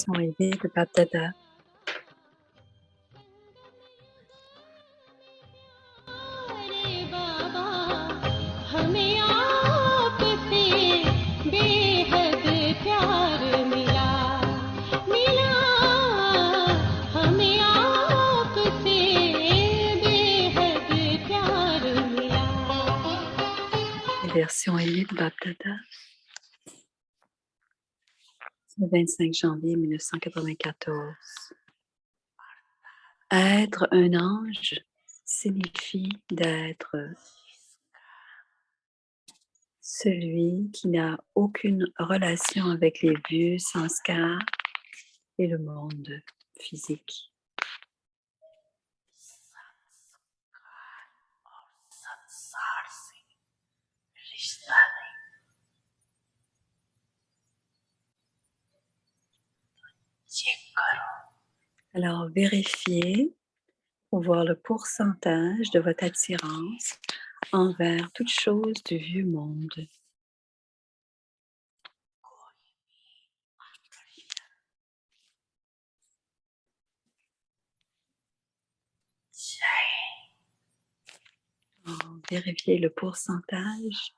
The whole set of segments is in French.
version élevée de Bapdada. Version élevée de Bapdada. Le 25 janvier 1994. Être un ange signifie d'être celui qui n'a aucune relation avec les vieux sanskars et le monde physique. Alors, vérifiez pour voir le pourcentage de votre attirance envers toute chose du vieux monde. Vérifiez le pourcentage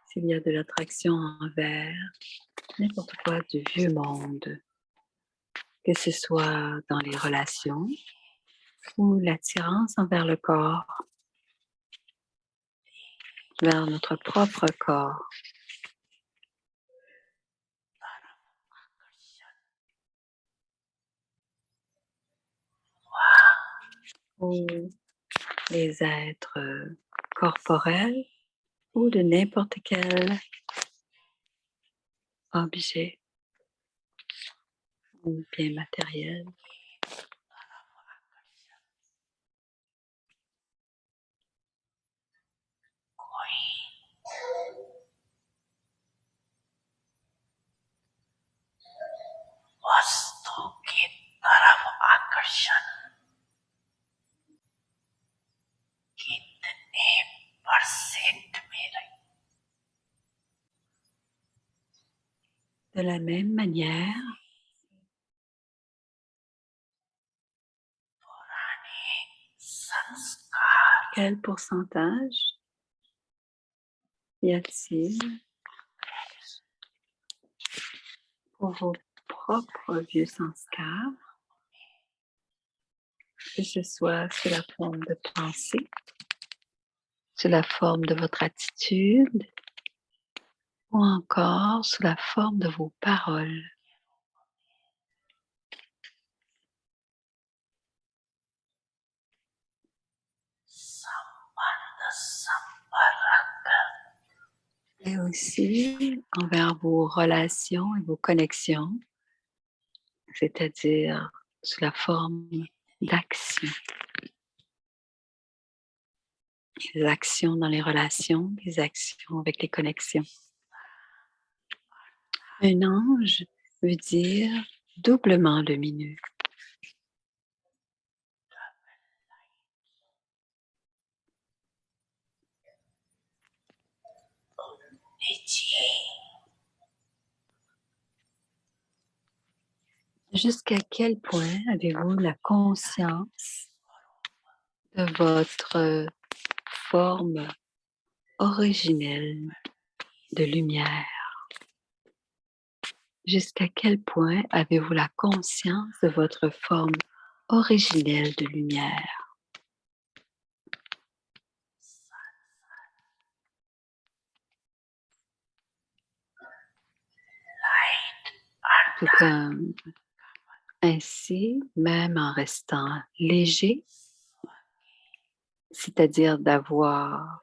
s'il y a de l'attraction envers n'importe quoi du vieux monde, que ce soit dans les relations ou l'attirance envers le corps, vers notre propre corps. Ou les êtres corporels ou de n'importe quel objet ou bien matériel. वस्तु की तरफ आकर्षण कितने परसेंट में रही? De la même manière, पुराने संस्कार quel pourcentage y a-t-il pour vos propres vieux sanskars, que ce soit sous la forme de pensée, sous la forme de votre attitude ou encore sous la forme de vos paroles. संबंध संपर्क Et aussi envers vos relations et vos connexions, c'est-à-dire sous la forme d'action. Des actions dans les relations, des actions avec les connexions. Un ange veut dire doublement lumineux. Jusqu'à quel point avez-vous la conscience de votre forme originelle de lumière? Jusqu'à quel point avez-vous la conscience de votre forme originelle de lumière? Tout comme ainsi, même en restant léger, c'est-à-dire d'avoir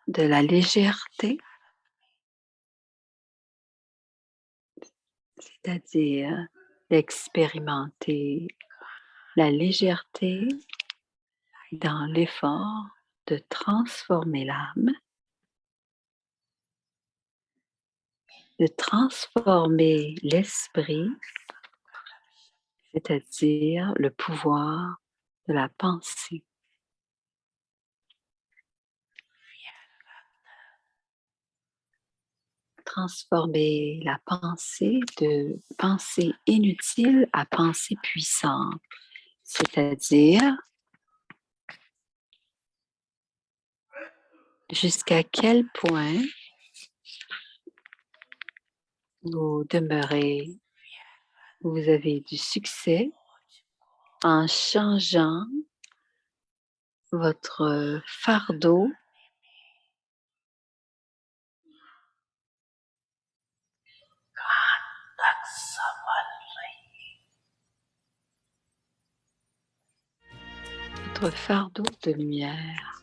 de la légèreté, c'est-à-dire d'expérimenter la légèreté dans l'effort de transformer l'âme, de transformer l'esprit, c'est-à-dire le pouvoir de la pensée. transformer la pensée de pensée inutile à pensée puissante, c'est-à-dire jusqu'à quel point vous demeurez, vous avez du succès en changeant votre fardeau votre fardeau de lumière.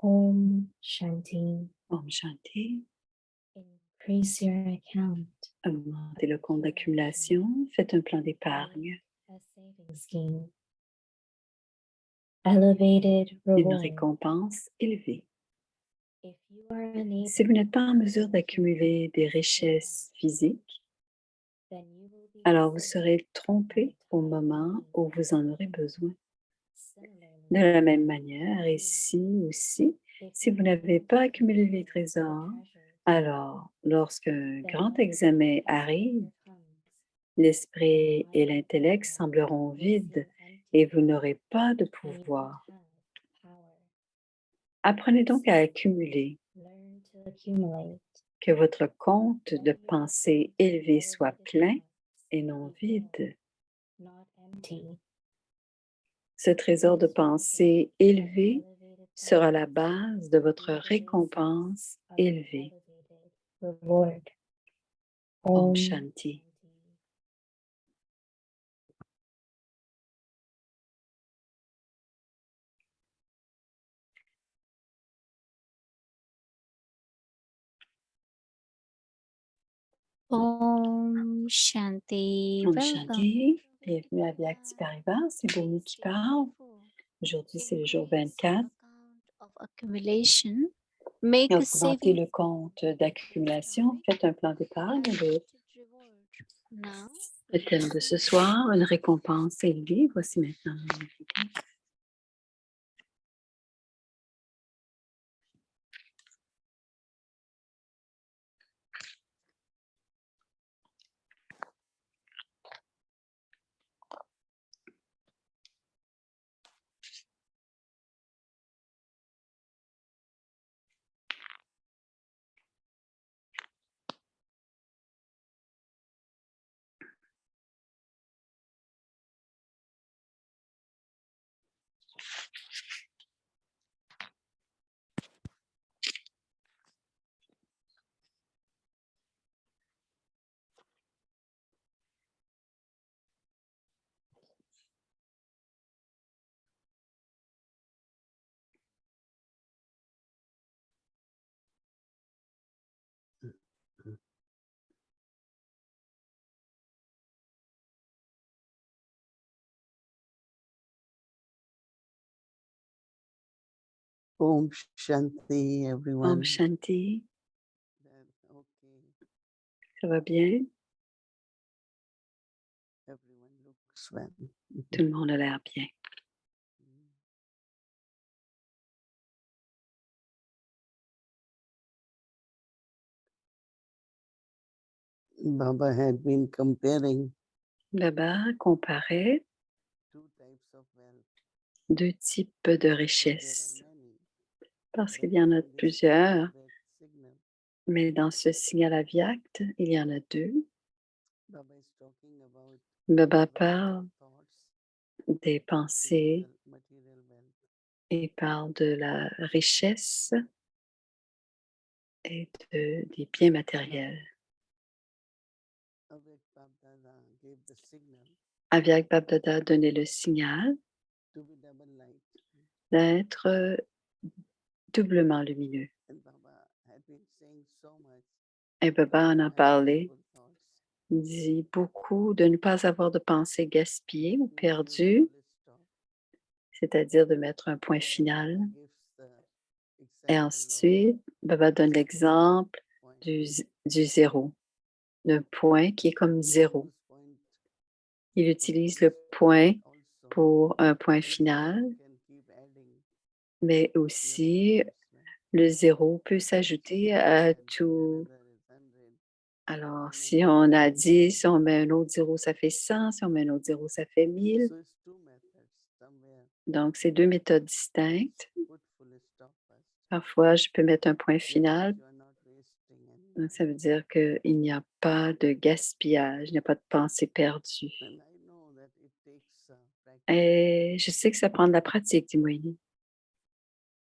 Om Shanti. Om Shanti. Increase your account. Augmentez le compte d'accumulation. Faites un plan d'épargne. A saving scheme. Elevated Une reward. récompense élevée. If you are unable, Si vous n'êtes pas en mesure d'accumuler des richesses physiques, then you will be alors vous deceived serez trompé at a au time moment of où need. vous en aurez besoin. Similarly, De la même manière, ici aussi, if si you vous n'avez haven't pas accumulated accumulé les your trésors, treasures, alors lorsqu'un then grand when examen the arrive, examiner comes, l'esprit the et mind and l'intellect matter sembleront will vides seem et empty vous n'aurez pas de and you won't pouvoir. have power. Apprenez donc à accumuler, Learn to accumulate. que votre compte de Let your pensée account of élevé soit elevated plein thoughts et non be full, vide. not empty. Ce trésor de This treasure pensée of élevé elevated sera la thoughts base de will votre be the basis récompense of your élevée. elevated reward. Om Om Shanti. Om Shanti. Om Welcome. Shanti. Bienvenue à Vyakti Paribas, c'est Bomi qui parle. Aujourd'hui, c'est le jour 24. Augmentez le compte d'accumulation. Faites un plan d'épargne. Le thème de ce soir, une récompense élevée. Voici maintenant la récompense. Om Shanti, everyone. Om Shanti. Okay. Ça va bien? Everyone looks well. Tout le monde a l'air bien. Baba had been comparing Baba comparait two types of wealth. deux types de There richesses, are many, parce but qu'il y en a in this plusieurs, Vedic signal, mais dans ce signal avyakt, il y en a deux. Baba is talking about Baba wealth parle of thoughts, des pensées material wealth. et parle de la richesse et des biens matériels. Avek Babdada gave the signal Avyak Babdada a donné le signal to be double light. d'être doublement lumineux. And Baba had been saying so much Et Baba en a have parlé beautiful thoughts. dit beaucoup de ne pas avoir de pensées gaspillées ou Making a very perdues, full stop. c'est-à-dire de mettre un point Then final. Baba gives the Et example of ensuite, Baba donne l'exemple point. du zéro, d'un point qui est comme zéro. Use point Il for utilise full le point stop also. pour un point But zero final, can keep adding mais your aussi points, right? le zéro peut s'ajouter à tout. Another is 100. Alors, si on a 10, si on met un autre zéro, ça fait 100. Si on met un autre zéro, ça fait 1000. So it's two methods. Somewhere Donc, c'est deux méthodes distinctes. put full stop first. Parfois, je peux mettre un point That final. means you are not wasting any. Donc, ça veut dire qu'il n'y a pas de gaspillage, il n'y a pas de pensée perdue. And I know that it takes practice. Et je sais que ça prend de la pratique, dit Moïni.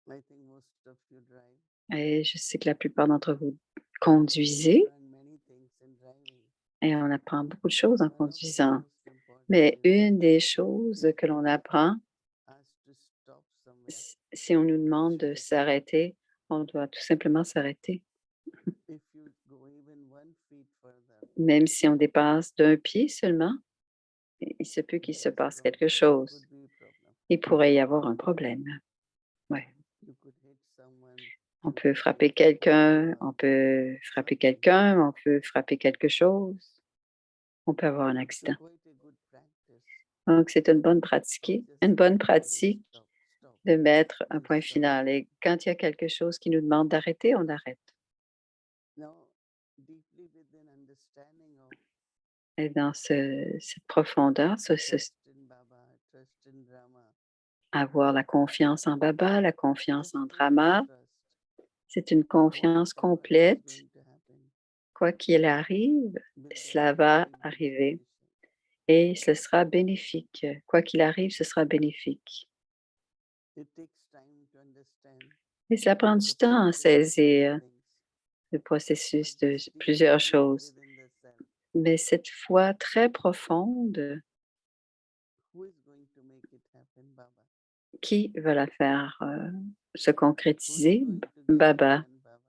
I think most of you drive. Et je sais que la plupart d'entre vous conduisez Learn many things in driving. et on apprend beaucoup de choses en One of the conduisant. most important Mais is une des choses que l'on apprend, asked to stop somewhere. si on nous demande de s'arrêter, on doit tout simplement s'arrêter. If you go even 1 feet further, Même si on dépasse d'un pied seulement, il se peut qu'il se there is a passe quelque problem. chose. Could be a problem. Il pourrait y avoir un problème. You could hit someone. On peut frapper quelqu'un, on peut frapper quelqu'un, on peut frapper quelque chose. On peut avoir un So accident. quite a good practice. Donc, c'est une bonne pratique, Just une bonne full pratique stop, stop. de mettre un Full point stop. final. Et quand il y a quelque chose qui nous demande d'arrêter, on arrête. Now, deeply within understanding of Et dans cette profondeur, trust in Baba, trust in Rama, avoir la confiance en Baba, la confiance just en full Drama, trust. c'est une confiance Whatever is complète. going to happen, Quoi qu'il arrive, will cela definitely va be arriver beneficial. et ce sera bénéfique. Quoi qu'il arrive, ce sera bénéfique. It takes time to understand Et cela prend du the temps à process of many saisir things. le processus But de this plusieurs deep choses. within the self, Mais cette foi très profonde, who is going to make it happen, Baba? qui va la faire se Who is concrétiser? going to get it Baba. done, Baba?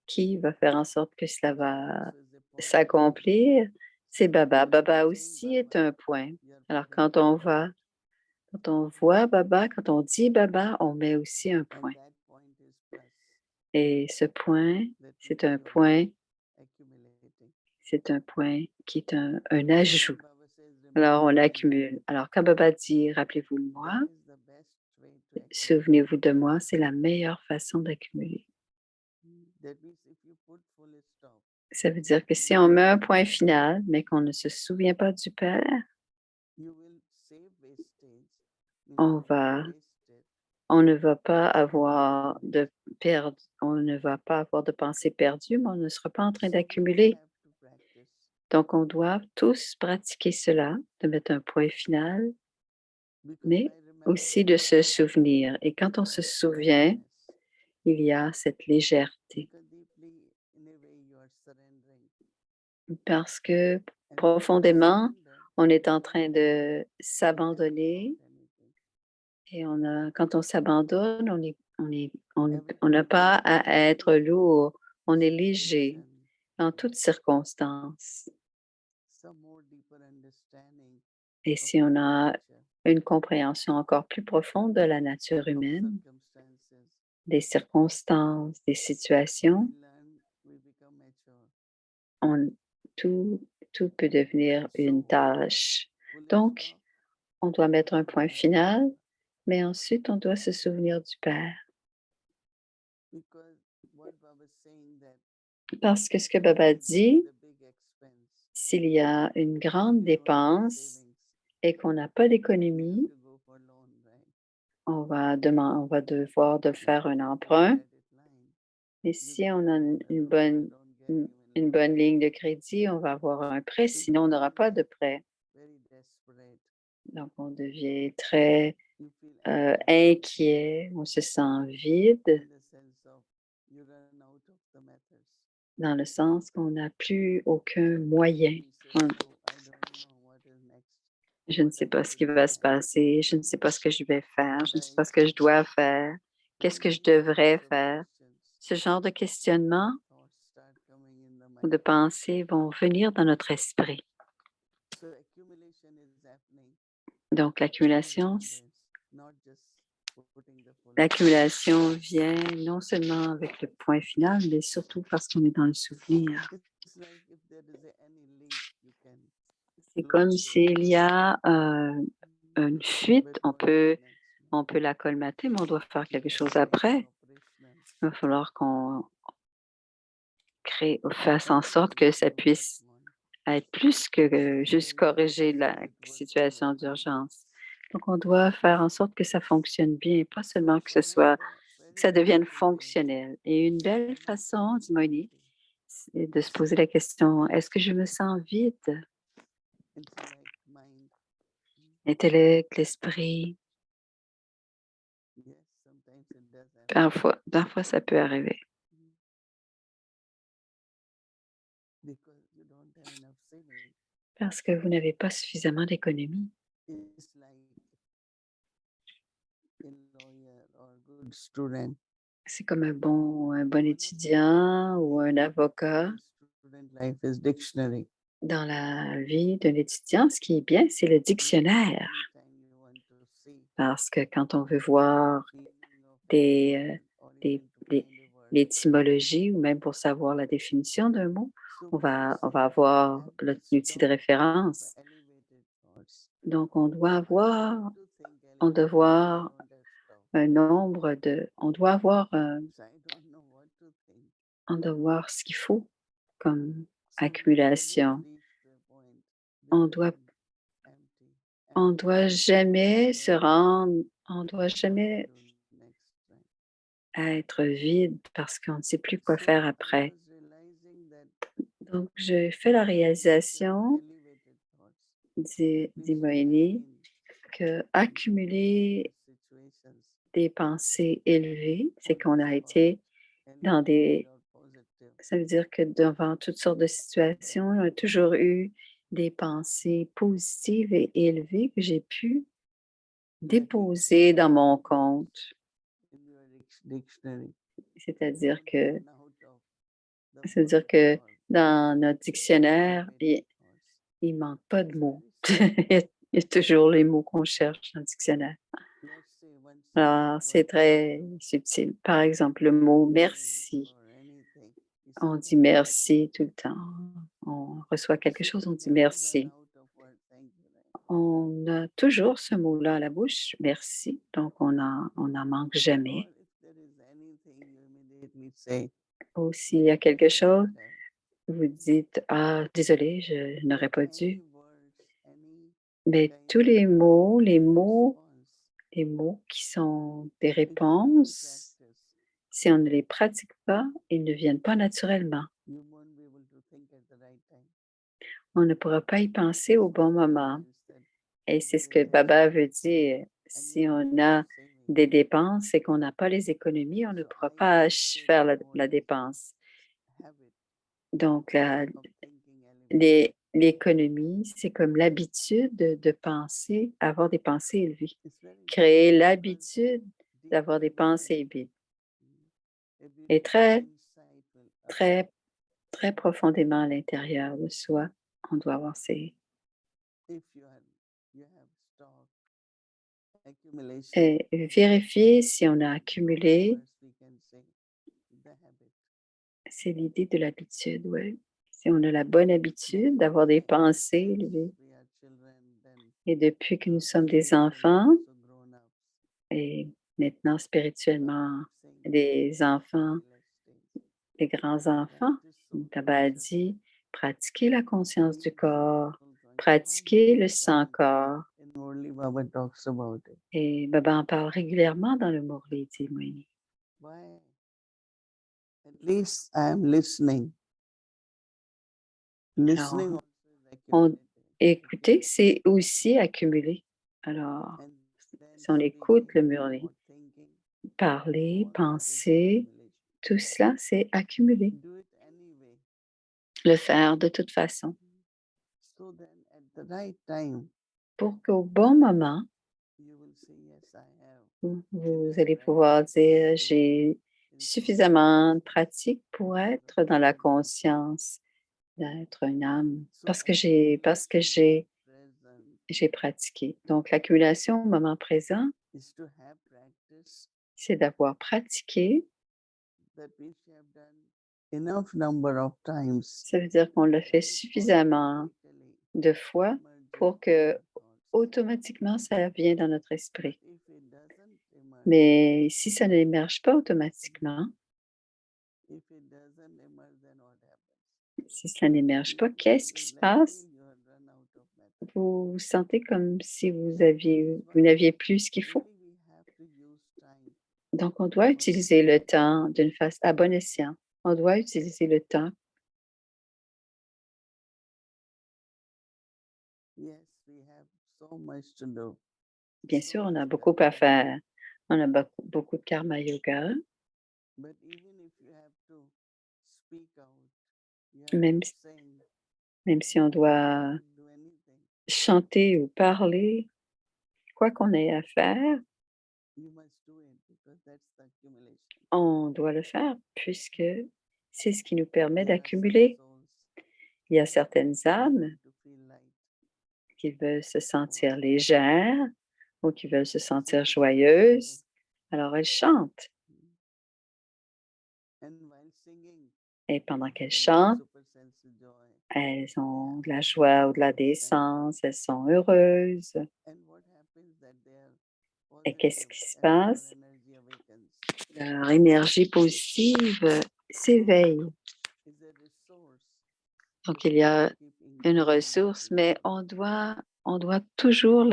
Qui va faire en sorte que cela Baba va also is a point. s'accomplir? C'est Baba. Baba Saying aussi est Baba, un point. you are Alors, putting quand on point. quand on voit Baba, quand on dit Baba, on met aussi un And point. that point is plus. Et ce point, That c'est means un you are point, accumulating. c'est un point qui est un ajout. Baba says, Alors, on remember me. accumule. Alors, quand Baba dit, rappelez-vous de moi, That is the best way to accumulate. souvenez-vous de moi, c'est la meilleure façon d'accumuler. That means if you put full stop, Ça veut dire que si on met un point final, mais qu'on ne se souvient pas du Père, you will save wastage. Means on you won't va, waste it. on ne va pas avoir de perdre, on ne va pas avoir de pensée perdue, mais on ne sera pas en train So we all d'accumuler. have to practice. Donc, on doit tous pratiquer cela, de mettre un point final, Because mais by aussi de remembering se Baba, souvenir. Et quand on se souvient, lightness, il y a cette légèreté. because deeply in a way you are surrendering. Parce que And when you profondément, surrender, on est en you train don't de have to s'abandonner. about anything. Et quand on s'abandonne, on n'a Everything pas becomes à être easy. lourd. On est léger Situation, en toutes circonstances. some more deeper understanding Et of si on human a nature, une compréhension encore plus profonde de la nature of humaine, circumstances, des circonstances, des situations, we learn, we become mature. on- tout peut devenir une So, tâche. full Donc, stop, on doit mettre un point Baba, final, mais ensuite, on doit se souvenir du Père. because what Baba is saying that Parce que ce que Baba if there dit, is a big expense, s'il y a une grande you don't have dépense savings, et qu'on n'a pas you have d'économie, to go for loan, right? on va devoir de If faire you un have a good emprunt. credit line, Et you si get on a loan, otherwise you don't get even une loan. bonne ligne de crédit, on va avoir un prêt, So sinon on you n'aura pas de feel prêt. very desperate. Donc, on devient très You feel empty inquiet, on se sent vide in the sense of you run out of the methods. dans le sens qu'on n'a plus aucun moyen. We say, On- oh, I don't know what is next. Je ne What sais I pas have ce to qui do va se next. passer, je ne sais pas ce que je vais faire, What je ne sais I pas ce que je dois faire, qu'est-ce and que je many devrais kinds of faire. questions, Ce genre de questionnement, thoughts start coming in the mind. ou de pensées vont venir dans notre esprit. So accumulation is happening Donc, in l'accumulation, reminders, not just putting the full l'accumulation vient non seulement avec le point final, mais surtout parce qu'on est dans le souvenir. It's like if there is any leak, you can C'est comme close it. s'il y a une fuite, Wait on for the peut, next one. on peut la colmater, mais on doit faire quelque chose Make it après. operational. Il va falloir qu'on fasse That en is sorte que ça what puisse one. être plus que juste corriger la situation d'urgence. Donc, on doit faire en sorte que ça fonctionne bien, pas seulement que ça devienne fonctionnel. Et une belle façon, dit Moni, c'est de se poser la question, est-ce que je me sens vide? Intellect, mind. L'intellect, l'esprit, Yes, sometimes it does happen. parfois ça peut arriver. Because you don't have enough saving. Parce que vous n'avez pas suffisamment d'économie. It's like a lawyer or good student. C'est comme un bon étudiant ou un avocat. Student life is dictionary. Dans la vie d'un étudiant, ce qui est bien, c'est le dictionnaire. Anytime you want to see Parce que quand on veut voir meaning of des, word or des- even to des- find a word. l'étymologie ou même pour savoir la définition d'un mot, So on va we avoir have l'outil this de thought référence. of elevated thoughts. Donc, on doit I avoir, want to think on doit elevated, avoir I don't have stuff. un nombre de, on doit avoir, So I don't know what to think. on doit voir ce qu'il faut comme So accumulation. we reach to a point On because doit, I'm empty, on empty, doit empty, jamais so se rendre, on doit what to jamais do next time. être vide parce qu'on ne sait plus quoi So faire I après. was realizing that Donc, j'ai fait la réalisation, elevated thoughts dit which we Moini, have que in accumuler situations des pensées élevées, c'est qu'on a always été dans elevated des... or positive. Ça veut dire que devant toutes sortes de situations, on a toujours eu des pensées positives et élevées que j'ai pu déposer dans mon compte. In your dictionary. C'est-à-dire que, Run out of the c'est-à-dire word que or dans notre dictionnaire, elevated thoughts. il ne manque pas de It's mots. very simple. Il y a toujours les mots qu'on cherche dans le dictionnaire. Let's say one Alors, simple c'est word très subtil. Par exemple, le mot merci. or anything is On simple. dit merci tout le temps. On reçoit quelque So chose, on we dit never run merci. out of word. Thank you. On a toujours ce mot-là à la bouche, merci. Donc, on n'en manque jamais. Or if there is anything, you immediately say. Ou s'il y a quelque "I chose, don't have." vous dites, ah, désolé, je n'aurais pas dû. Any words, any Mais kind tous of les mots, response, les mots qui sont des if you don't réponses, practice, si on ne les pratique pas, ils ne viennent pas naturellement. you won't be able to think at the right time. On ne pourra pas y penser au bon moment. Et c'est ce que Baba veut dire. Si on a des dépenses et qu'on n'a pas les économies, on ne pourra pas faire la dépense. Donc, l'économie, c'est comme l'habitude de penser, avoir des pensées élevées. Créer l'habitude d'avoir des pensées élevées. Et très, très, très profondément à l'intérieur de soi, on doit avoir ces... Et vérifier si on a accumulé, c'est l'idée de l'habitude, oui. Si on a la bonne habitude d'avoir des pensées élevées. Et depuis que nous sommes des enfants, et maintenant spirituellement, des enfants, des grands-enfants, Baba a dit, pratiquer la conscience du corps, pratiquer le sans-corps. Et Baba en parle régulièrement dans le Murli, dit Moini. At least I am listening. Listening écouter, c'est aussi accumuler. Alors, si on écoute le Murli, parler, penser, tout cela, c'est accumuler. Le faire de toute façon. Pour qu'au bon moment, vous allez pouvoir dire, j'ai suffisamment de pratique pour être dans la conscience d'être une âme So parce que j'ai pratiqué. Donc, l'accumulation au moment présent, is to have practice. c'est d'avoir pratiqué. That means we have done enough number of times. Ça veut dire qu'on l'a fait suffisamment de fois pour que automatiquement, ça vient dans notre esprit. If it doesn't emerge, Mais si ça n'émerge pas automatiquement, if it doesn't emerge, then what happens? si ça n'émerge pas, qu'est-ce qui se passe? You have run out of method. Vous vous sentez comme si vous n'aviez plus ce qu'il faut. Really, we have to use time. Donc, on doit utiliser le temps d'une façon à bon escient. On doit utiliser le temps. Yes, we have so much to do. Bien sûr, on a beaucoup à faire. On a beaucoup de karma yoga, But even if you have to speak out, you have même, to sing, même si on doit do anything, chanter ou parler, quoi qu'on ait à faire, you must do it because that's the accumulation. on doit le faire puisque c'est ce qui nous permet There are some d'accumuler. souls Il y a certaines who âmes want to feel light. qui veulent se sentir légères ou qui veulent se sentir joyeuses. Alors, elles chantent. And while singing, Et pendant qu'elles they chantent, super sense of joy. elles ont de la joie au-delà des sens, elles sont heureuses. And what happens that their Et qu'est-ce positive qui se and pure passe? energy awakens. Leur énergie positive s'éveille. Is a resource. Donc, which il y we a keep une increasing ressource, every mais day. on doit toujours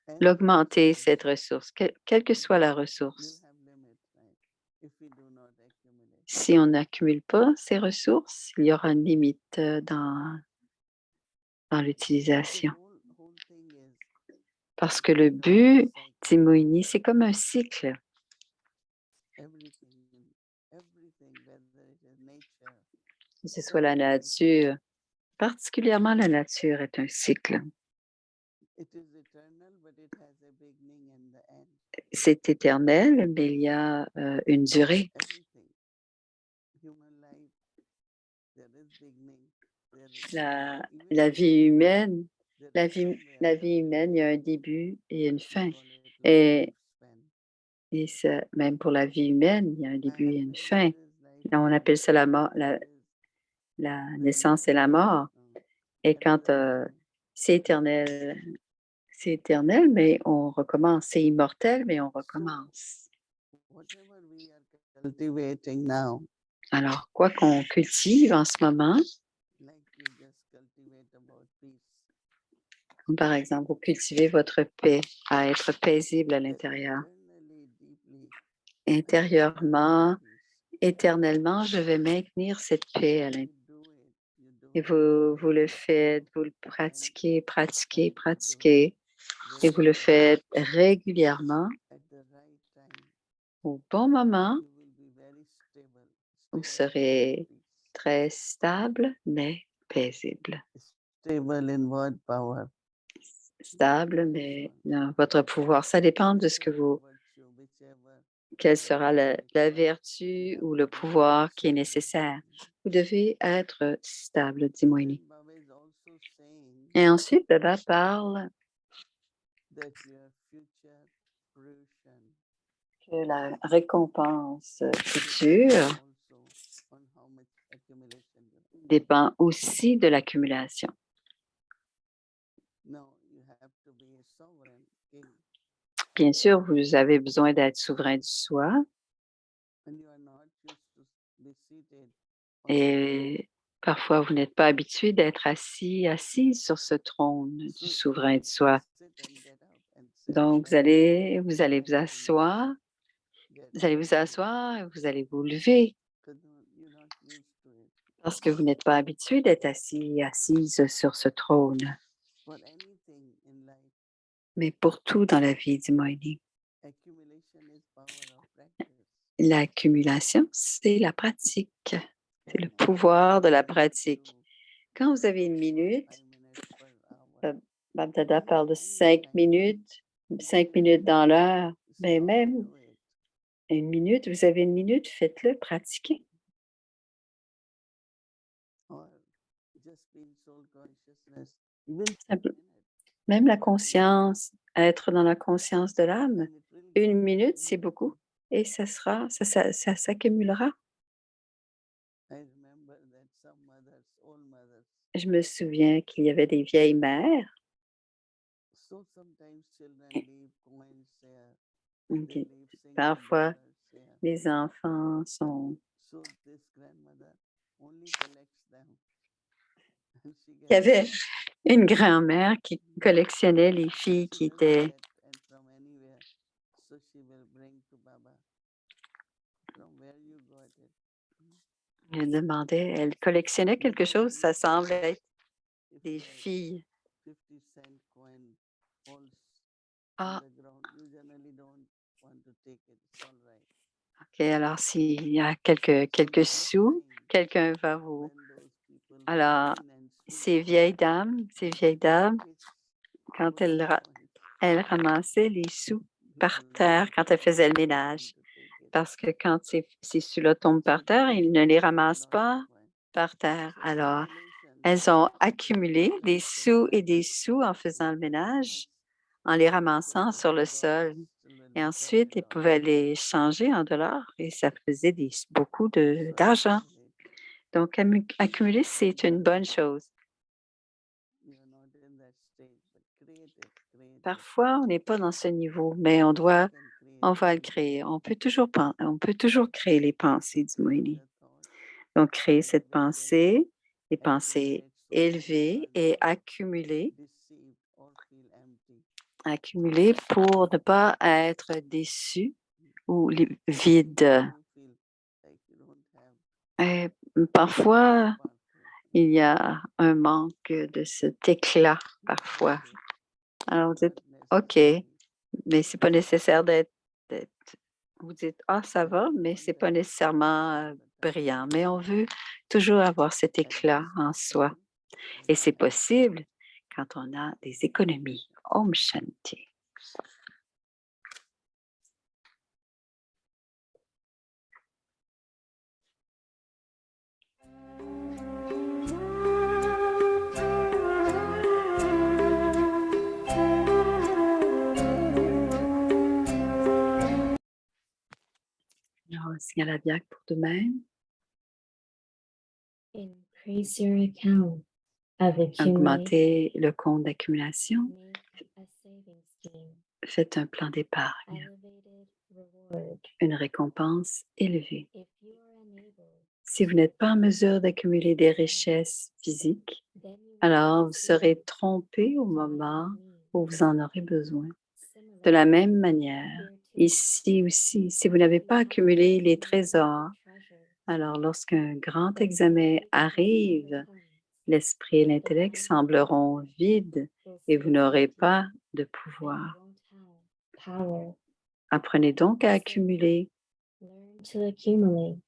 And l'augmenter, yes, cette ressource, quelle que soit la we'll ressource. have limits, right? If we do not accumulate. Si on n'accumule pas ces ressources, il y aura une limite dans The l'utilisation. whole thing is Parce que le like a but cycle. d'Imoini, c'est comme un cycle. Everything, whether it is nature, Que ce soit la nature, particulièrement la nature est un cycle. it is eternal, but it has a beginning and the end. C'est éternel, mais il y a une durée. Everything. Human life, there is beginning. There is La, even la vie humaine, there la is vie, somewhere la a vie humaine, il y a un début et une we fin. call it Et, lifespan. même pour la vie humaine, il y a un début et une fin. There is life On appelle ça la mort, there is la the naissance et la mort. Et quand c'est éternel, mais on recommence. C'est immortel, mais on recommence. whatever we are cultivating now, Alors, quoi qu'on cultive en ce moment, like you just cultivate about peace. comme par exemple, vous cultivez votre paix, à être paisible à l'intérieur. Eternally, deeply, Intérieurement, peace. éternellement, je vais maintenir cette paix à l'intérieur. You do Et it, vous le faites, vous le pratiquez, et vous le faites régulièrement at the right time. au bon moment. You will be very stable. Vous Stable serez peace. très stable, mais paisible. Stable in word power. Stable, mais dans votre pouvoir, ça dépend de ce que quelle sera la vertu ou le pouvoir qui est nécessaire. Vous devez être stable, dit Moini. Baba is also saying Et ensuite, Baba parle that your future fruition que la récompense future also on how much accumulation you have. dépend aussi de l'accumulation. No, you have to be a sovereign king. Bien sûr, vous avez besoin d'être souverain du soi And you are not used to be seated on et parfois vous n'êtes pas habitué d'être assise sur ce trône du souverain du soi. sit and get up and sit Donc, vous allez vous asseoir, et vous allez vous lever because you're not used to it. parce que vous n'êtes pas habitué d'être assise sur ce trône. For anything in life, Mais pour tout dans la vie, dit Moini, accumulation is power of practice. l'accumulation, c'est la pratique. C'est le pouvoir de la pratique. Quand vous avez une minute, 5 minutes per hour. Bab Dada parle de 5 minutes dans l'heure. Mais même Do it. une minute, vous avez une minute, faites-le, pratiquez. Or soul consciousness, even Simple- 2 minutes, Même la conscience, être dans la conscience de l'âme, and it will 1 minute, keep c'est accumulating. beaucoup. Et ça s'accumulera. I remember that some mothers, old mothers, Je me souviens qu'il y avait des vieilles mères so sometimes children et- leave coins here, qui, they leave single parfois, dollars here. les enfants sont... So this grandmother only collects them. And she Il y gets avait back. une grand-mère qui collectionnait les filles She qui doesn't étaient... get and from anywhere. So she will bring to Baba. From where you got it? Elle demandait, elle collectionnait quelque chose, ça semble être If des your filles. 50-cent coin falls Ah, on the ground, you generally don't want to take it. It's all right. OK, alors s'il y a quelques sous, quelqu'un va vous... Alors, ces vieilles dames, quand elles ramassaient les sous par terre, quand elles faisaient le ménage, parce que quand ces sous-là tombent par terre, ils ne les ramassent pas par terre. Alors, elles ont accumulé des sous et des sous en faisant le ménage, en les ramassant sur le sol. Et ensuite, ils pouvaient les changer en dollars et ça faisait beaucoup d'argent. Donc, accumuler, c'est une bonne chose. Parfois, on n'est pas dans ce niveau, mais on va le créer. On peut toujours créer les pensées du Moïni. Donc, créer cette pensée, les pensées élevées et accumuler pour ne pas être déçu ou vide. Et parfois, il y a un manque de cet éclat, parfois. Alors, vous dites, OK, mais c'est pas nécessaire d'être... Vous dites, ah, ça va, mais c'est pas nécessairement brillant. Mais on veut toujours avoir cet éclat en soi. Et c'est possible quand on a des économies. Om Shanti. Alors, un signal à Diac pour demain. Increase your account of accumulation. Augmenter le compte d'accumulation. Make a saving scheme. Faites un plan d'épargne. Elevated reward. Une récompense élevée. If you are unable, Si vous n'êtes pas en mesure d'accumuler des richesses physiques, then you will alors vous succeed serez trompé au to moment meet où vous en aurez besoin. Similarly, De la même manière, here too, ici aussi, si vous n'avez pas accumulé les trésors, alors lorsqu'un grand examen arrive, l'esprit et l'intellect sembleront vides et vous n'aurez pas de pouvoir. Apprenez donc à accumuler, Learn to accumulate.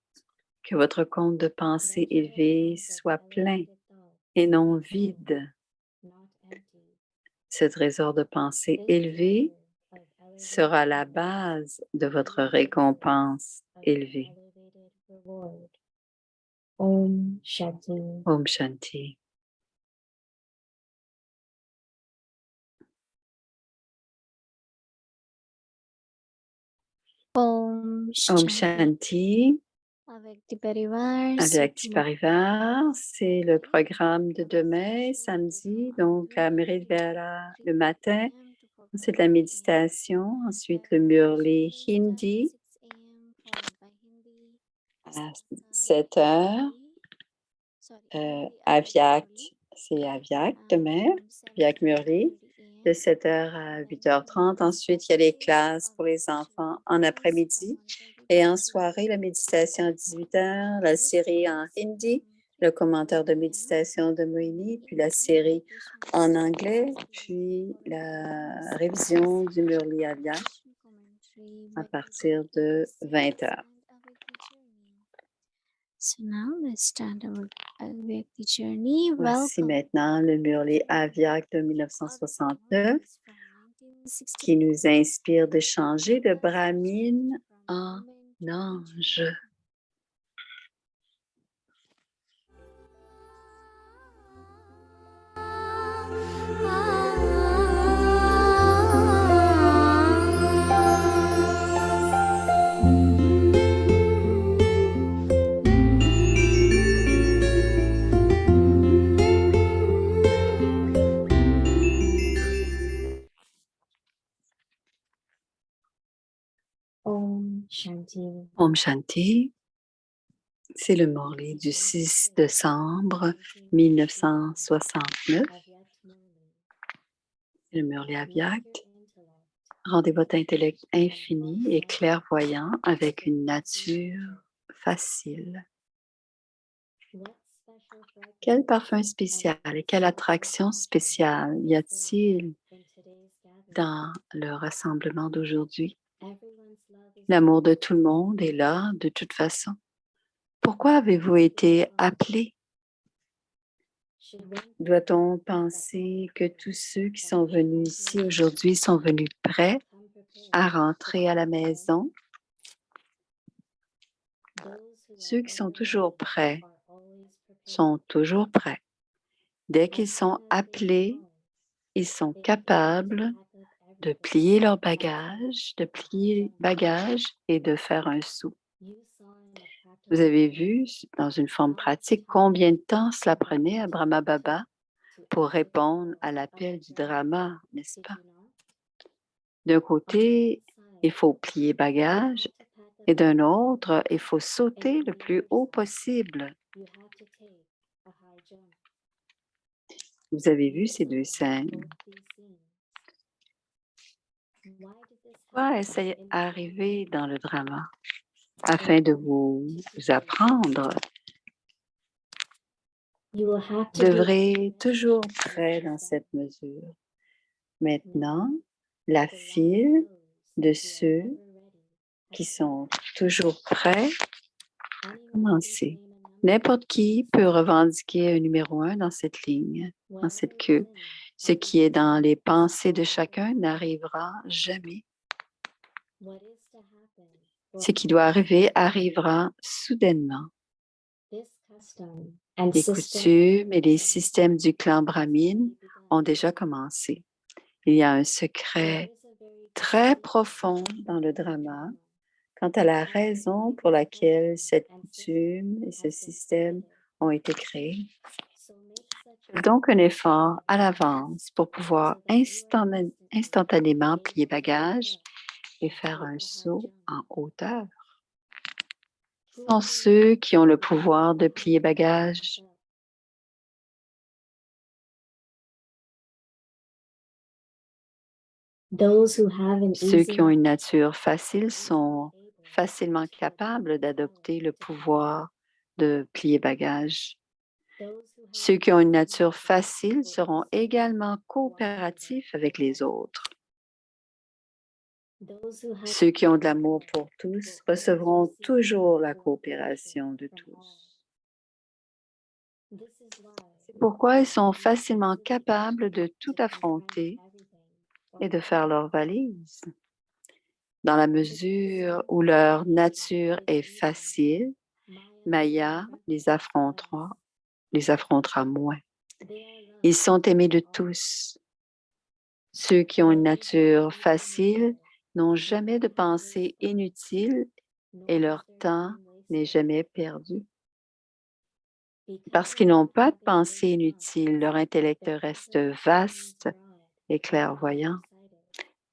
que votre compte de pensée élevé soit plein et non vide. Ce trésor de pensée élevé sera la base de votre récompense élevée. Om Shanti. Om Shanti. Om Om Shanti. Shanti. Avec Acti Parivar. Avec Acti Parivar, c'est le programme de demain, samedi, donc à Meridvara le matin. Ensuite, la méditation. Ensuite, le Murli Hindi à 7 heures. Aviak, c'est Aviak demain, Aviak Murli, de 7 heures à 8h30. Ensuite, il y a les classes pour les enfants en après-midi. Et en soirée, la méditation à 18 heures, la série en hindi, le commentaire de méditation de Moïni, puis la série en anglais, puis la révision du Murli Aviak à partir de 20 heures. So now let's start our Avyakti journey. Voici Welcome. maintenant le Murli Aviak de 1969 qui nous inspire de changer de Brahmine en ange. Shanti. Om Shanti. C'est le Morley du 6 décembre 1969. C'est le Murli Avyakt. Rendez votre intellect infini et clairvoyant avec une nature facile. Quel parfum spécial et quelle attraction spéciale y a-t-il dans le rassemblement d'aujourd'hui? L'amour de tout le monde est là de toute façon. Pourquoi avez-vous été appelé? Doit-on penser que tous ceux qui sont venus ici aujourd'hui sont venus prêts à rentrer à la maison? Ceux qui sont toujours prêts sont toujours prêts. Dès qu'ils sont appelés, ils sont capables de plier leur bagage, et de faire un saut. Vous avez vu dans une forme pratique combien de temps cela prenait à Brahma Baba pour répondre à l'appel du drama, n'est-ce pas? D'un côté, il faut plier bagage et d'un autre, il faut sauter le plus haut possible. Vous avez vu ces deux scènes. Pourquoi est-ce arrivé dans le drama? Afin de vous apprendre. Vous devrez toujours prêt dans cette mesure. Maintenant, la file de ceux qui sont toujours prêts a commencé. N'importe qui peut revendiquer un numéro 1 dans cette ligne, dans cette queue. Ce qui est dans les pensées de chacun n'arrivera jamais. Ce qui doit arriver arrivera soudainement. Les coutumes et les systèmes du clan brahmine ont déjà commencé. Il y a un secret très profond dans le drama quant à la raison pour laquelle cette coutume et ce système ont été créés. Faites donc un effort à l'avance pour pouvoir instantanément plier bagage et faire un saut en hauteur. Qui sont ceux qui ont le pouvoir de plier bagage? Ceux qui ont une nature facile sont facilement capables d'adopter le pouvoir de plier bagage. Ceux qui ont une nature facile seront également coopératifs avec les autres. Ceux qui ont de l'amour pour tous recevront toujours la coopération de tous. C'est pourquoi ils sont facilement capables de tout affronter et de faire leur valise. Dans la mesure où leur nature est facile, Maya les affrontera moins. Ils sont aimés de tous. Ceux qui ont une nature facile n'ont jamais de pensée inutile et leur temps n'est jamais perdu. Parce qu'ils n'ont pas de pensée inutile, leur intellect reste vaste et clairvoyant.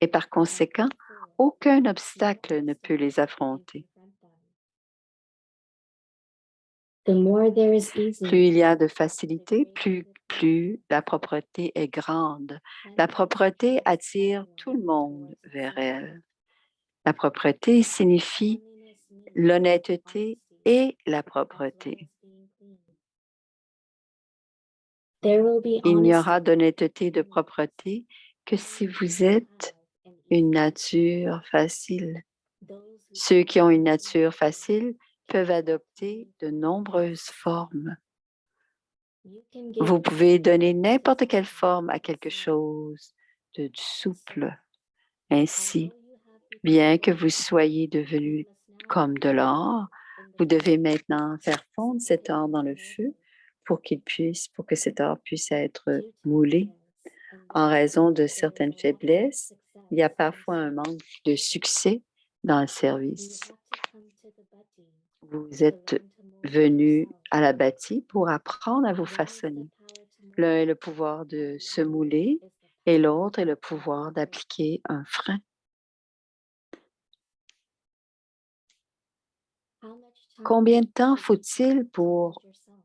Et par conséquent, aucun obstacle ne peut les affronter. Plus il y a de facilité, plus la propreté est grande. La propreté attire tout le monde vers elle. La propreté signifie l'honnêteté et la propreté. Il n'y aura d'honnêteté, de propreté que si vous êtes une nature facile. Ceux qui ont une nature facile peuvent adopter de nombreuses formes. Vous pouvez donner n'importe quelle forme à quelque chose de souple. Ainsi, bien que vous soyez devenu comme de l'or, vous devez maintenant faire fondre cet or dans le feu pour que cet or puisse être moulé. En raison de certaines faiblesses, il y a parfois un manque de succès dans le service. Vous êtes venu à la bâtie pour apprendre à vous façonner. L'un est le pouvoir de se mouler et l'autre est le pouvoir d'appliquer un frein. Combien de temps faut-il pour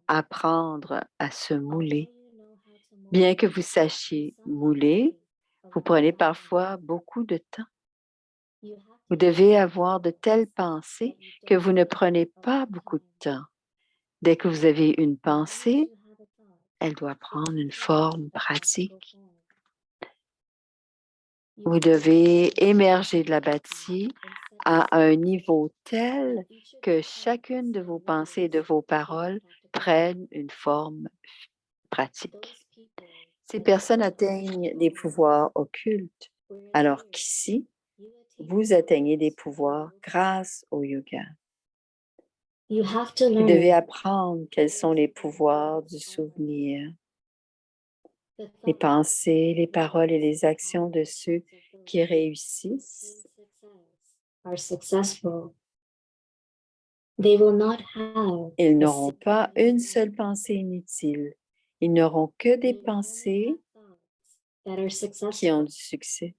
apprendre à se mouler? Bien que vous sachiez mouler, vous prenez parfois beaucoup de temps. Vous devez avoir de telles pensées que vous ne prenez pas beaucoup de temps. Dès que vous avez une pensée, elle doit prendre une forme pratique. Vous devez émerger de la bâtie à un niveau tel que chacune de vos pensées et de vos paroles prennent une forme pratique. Ces personnes atteignent des pouvoirs occultes, alors qu'ici, vous atteignez des pouvoirs grâce au yoga. You have to Vous devez learn apprendre quels sont les pouvoirs du souvenir, the les thoughts pensées, les paroles et les actions de ceux qui réussissent. are successful. They will not have Ils a n'auront pas single une seule pensée inutile. Ils n'auront que des They will only pensées have thoughts that are qui ont successful. du succès.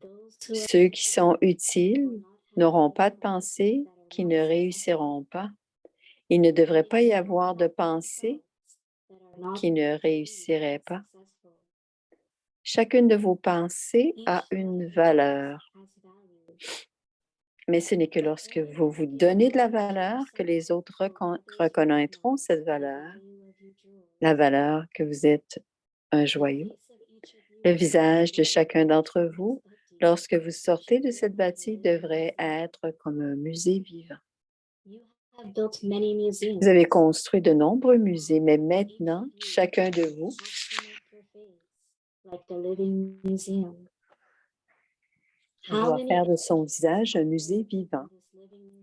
Those who are Ceux qui sont utiles will not have n'auront pas de thoughts pensées that are qui not ne successful. réussiront pas. Il ne devrait pas y avoir de pensées qui ne réussiraient pas. Chacune de vos pensées a une valeur, mais ce n'est que lorsque vous vous donnez de la valeur que les autres reconnaîtront cette valeur, la valeur que vous êtes un joyau. Le visage de chacun d'entre vous, lorsque vous sortez de cette bâtie, devrait être comme un musée vivant. Vous avez construit de nombreux musées, mais maintenant, chacun de vous doit faire de son visage un musée vivant.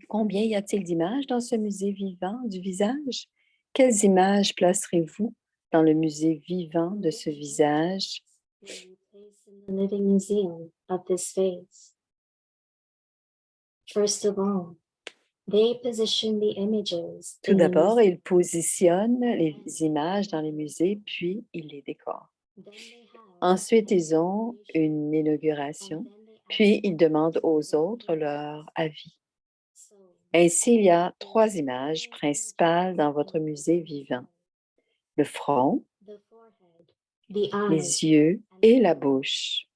Combien y a-t-il d'images dans ce musée vivant du visage? Quelles images placerez-vous dans le musée vivant de ce visage? Tout d'abord, ils positionnent les images dans les musées, puis ils les décorent. Ensuite, ils ont une inauguration, puis ils demandent aux autres leur avis. Ainsi, il y a 3 images principales dans votre musée vivant: le front, les yeux et la bouche.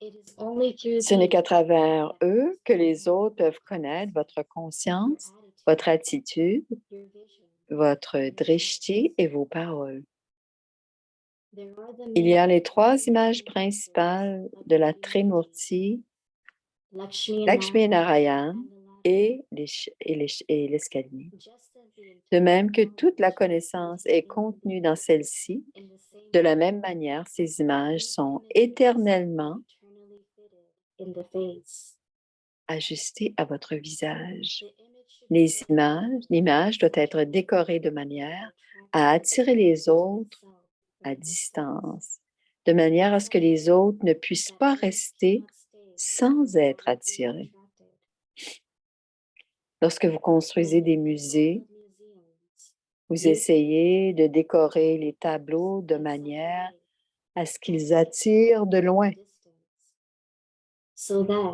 Ce n'est qu'à travers eux que les autres peuvent connaître votre conscience, votre attitude, votre drishti et vos paroles. Il y a les 3 images principales de la Trimurti, Lakshmi Narayan et l'escalier. De même que toute la connaissance est contenue dans celle-ci, de la même manière, ces images sont éternellement ajustées à votre visage. L'image doit être décorée de manière à attirer les autres à distance, de manière à ce que les autres ne puissent pas rester sans être attirés. Lorsque vous construisez des musées, vous essayez de décorer les tableaux de manière à ce qu'ils attirent de loin,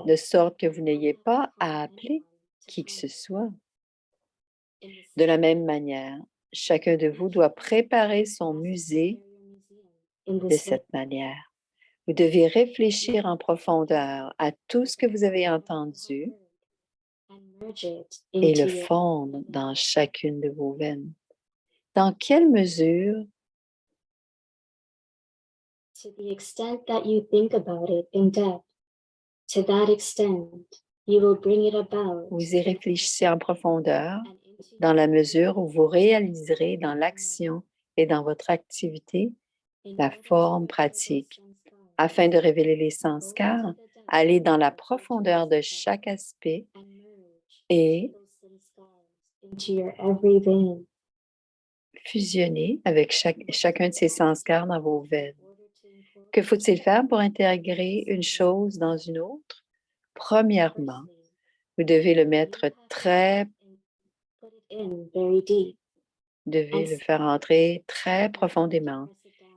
de sorte que vous n'ayez pas à appeler qui que ce soit. De la même manière, chacun de vous doit préparer son musée de cette manière. Vous devez réfléchir en profondeur à tout ce que vous avez entendu et le fondre dans chacune de vos veines. Dans quelle mesure To the extent that you think about it in depth, to that extent, you will bring it about. vous y réfléchissez en profondeur, dans la mesure où vous réaliserez dans l'action et dans votre activité la forme pratique. Afin de révéler les sanskars, allez dans la profondeur de chaque aspect et into your every vein. fusionnez avec chacun de ces sanskars dans vos veines. Que faut-il faire pour intégrer une chose dans une autre? Premièrement, vous devez le mettre devez le faire entrer très profondément.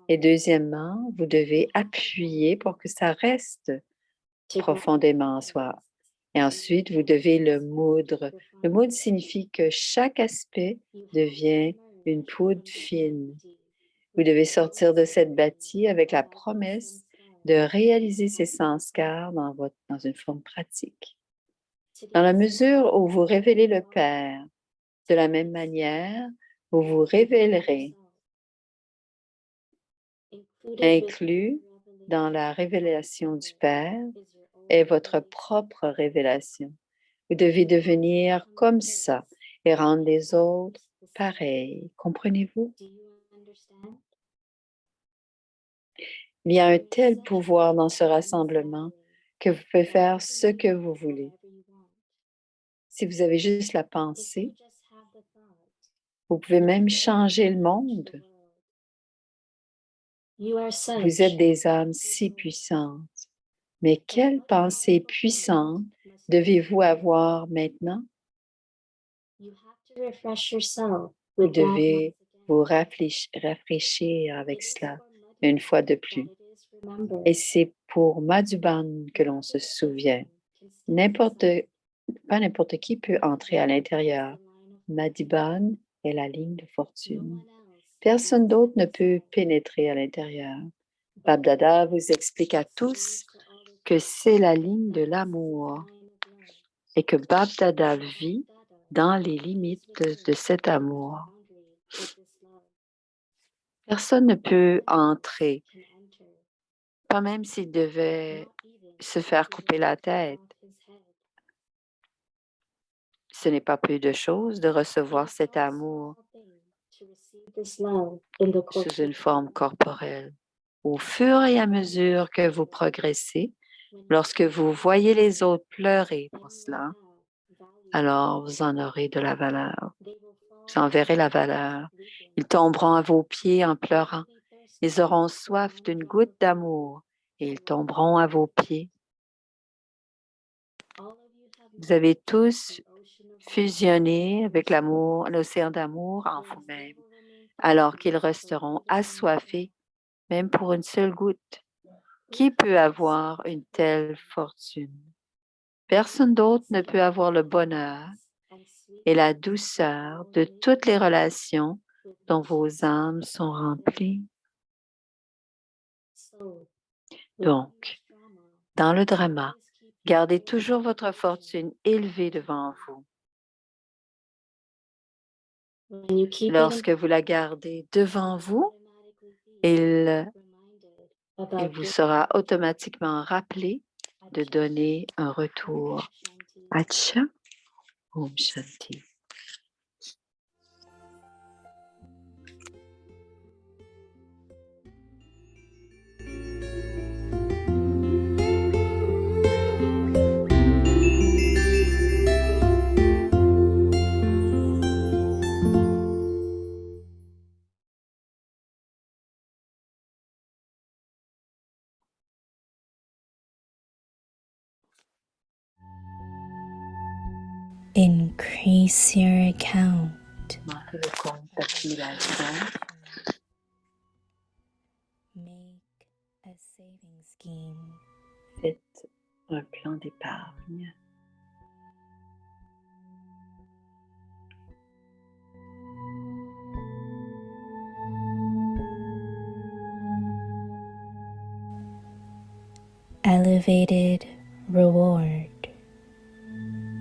Et deuxièmement, vous devez appuyer pour que ça reste profondément en soi. Et ensuite, vous devez le moudre. Le moudre signifie que chaque aspect devient une poudre fine. Vous devez sortir de cette bâtie avec la promesse de réaliser ces sanskars dans une forme pratique. Dans la mesure où vous révélez le Père, de la même manière, vous vous révélerez, inclus dans la révélation du Père, est votre propre révélation. Vous devez devenir comme ça et rendre les autres pareils. Comprenez-vous? Il y a un tel pouvoir dans ce rassemblement que vous pouvez faire ce que vous voulez. Si vous avez juste la pensée, vous pouvez même changer le monde. Vous êtes des âmes si puissantes. Mais quelle pensée puissante devez-vous avoir maintenant? Vous devez vous rafraîchir avec cela une fois de plus. Et c'est pour Madhuban que l'on se souvient. Pas n'importe qui peut entrer à l'intérieur. Madhuban est la ligne de fortune. Personne d'autre ne peut pénétrer à l'intérieur. Bab-Dada vous explique à tous que c'est la ligne de l'amour et que Bab-Dada vit dans les limites de cet amour. Personne ne peut entrer, pas même s'il devait se faire couper la tête. Ce n'est pas peu de choses de recevoir cet amour sous une forme corporelle. Au fur et à mesure que vous progressez, lorsque vous voyez les autres pleurer pour cela, alors vous en aurez de la valeur. Vous en verrez la valeur. Ils tomberont à vos pieds en pleurant. Ils auront soif d'une goutte d'amour et ils tomberont à vos pieds. Vous avez tous fusionné avec l'amour, l'océan d'amour en vous-même, alors qu'ils resteront assoiffés, même pour une seule goutte. Qui peut avoir une telle fortune? Personne d'autre ne peut avoir le bonheur et la douceur de toutes les relations dont vos âmes sont remplies. Donc, dans le drama, gardez toujours votre fortune élevée devant vous. Lorsque vous la gardez devant vous, il vous sera automatiquement rappelé de donner un retour. Acha, Om Shanti. Increase your account. Augmentez le compte d'accumulation. Make a saving scheme. Faites un plan d'épargne. Elevated reward.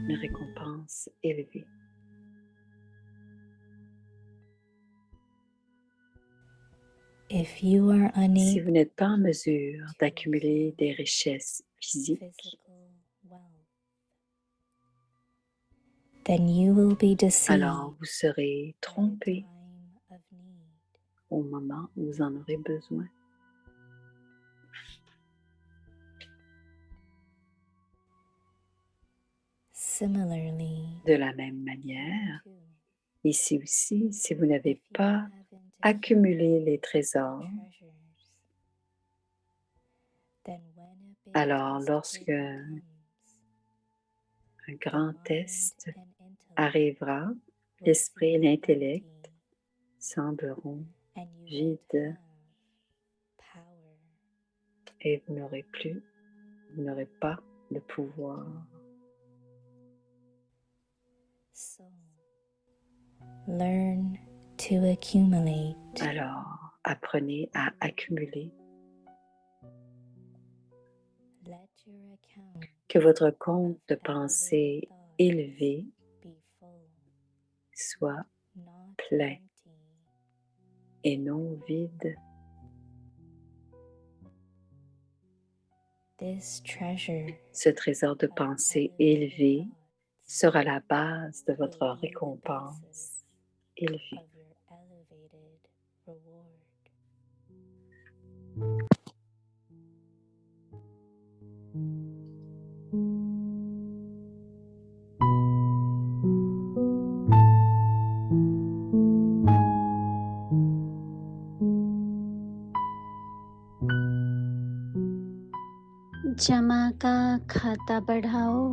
Une récompense élevée. If you are Si unable vous n'êtes pas en mesure d'accumuler des richesses physiques, physical wealth, then you will be deceived alors vous serez at a trompé time of need. au moment où vous en aurez besoin. Similarly, De la même manière, too, ici aussi, si vous n'avez if you pas haven't accumulé les accumulated trésors, treasures, then when a big alors test lorsque period un comes, grand the mind test and intellect arrivera, will l'esprit et seem l'intellect empty, sembleront and you won't vides have power. et vous n'aurez pas le pouvoir. So, learn to accumulate. Alors, apprenez à accumuler. Let your account Que votre compte de of pensée elevated thoughts élevé be full, soit not plein empty. et non vide. This treasure Ce trésor de of pensée elevated élevé thoughts sera la base de will votre be the récompense basis élevée. of your elevated reward. जमा का खाता बढ़ाओ,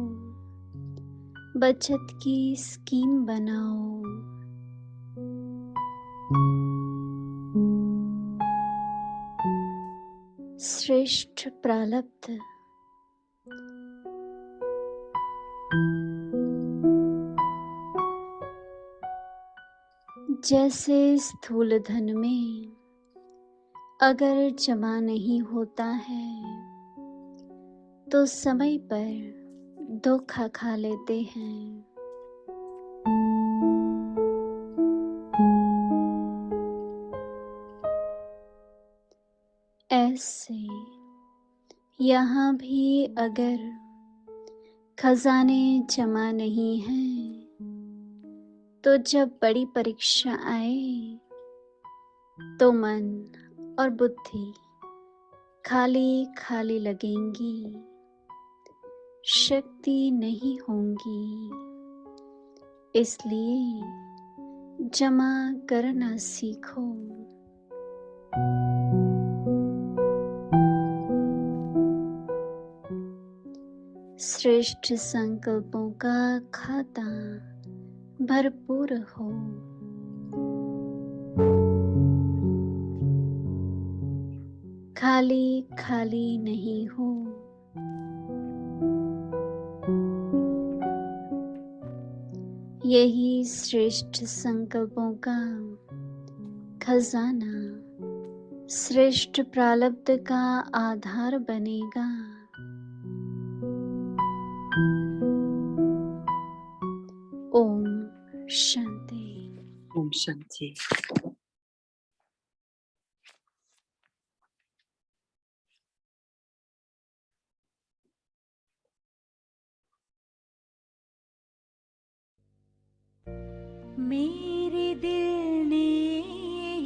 बचत की स्कीम बनाओ। श्रेष्ठ प्रारब्ध जैसे स्थूल धन में अगर जमा नहीं होता है तो समय पर धोखा खा लेते हैं। ऐसे यहाँ भी अगर खजाने जमा नहीं हैं तो जब बड़ी परीक्षा आए तो मन और बुद्धि खाली खाली लगेंगी, शक्ति नहीं होंगी। इसलिए जमा करना सीखो। श्रेष्ठ संकल्पों का खाता भरपूर हो। खाली खाली नहीं हो। यही श्रेष्ठ संकल्पों का खजाना श्रेष्ठ प्रारब्ध का आधार बनेगा। ओम शांति। Om Shanti. मेरे दिल ने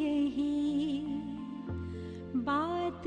यही बात